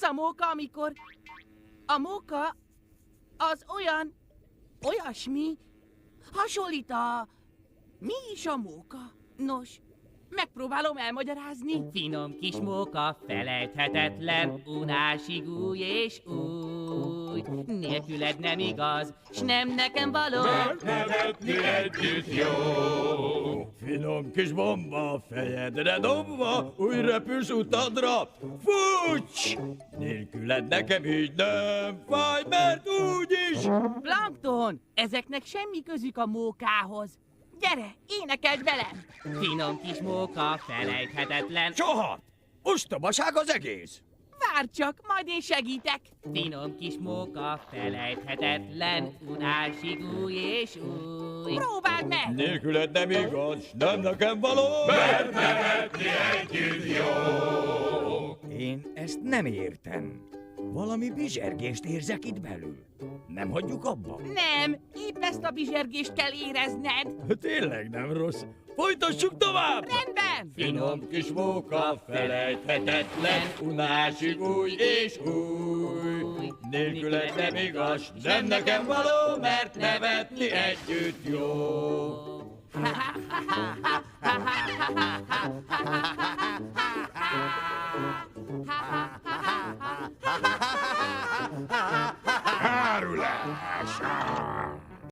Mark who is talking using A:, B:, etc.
A: Az a móka, amikor... A móka az olyan... olyasmi... hasonlít a... Mi is a móka? Nos, megpróbálom elmagyarázni.
B: Finom kis móka, felejthetetlen, unásig új és új. Nélküled nem igaz, s nem nekem való.
C: Mert nevetni együtt jó.
D: Finom kis bomba, fejedre dobva, új repülsz utadra, fucs! Nélküled nekem így nem fáj, mert úgyis...
A: Plankton, ezeknek semmi közük a mókához. Gyere, énekelj velem!
B: Finom kis móka, felejthetetlen.
D: Soha! Ostobaság az egész!
A: Várj csak, majd én segítek.
B: Finom kis móka, felejthetetlen, unásig új és új.
A: Próbáld meg!
D: Nélküled nem igaz, s nem nekem való!
C: Mert nevetni együtt jó.
D: Én ezt nem értem. Valami bizsergést érzek itt belül. Nem hagyjuk abba?
A: Nem, épp ezt a bizsergést kell érezned.
D: Tényleg nem rossz. Folytassuk tovább!
A: Rendben!
D: Finom kis móka, felejthetetlen, unásig új és új. Nélküled nem igaz, nem nekem való, mert nevetni együtt jó.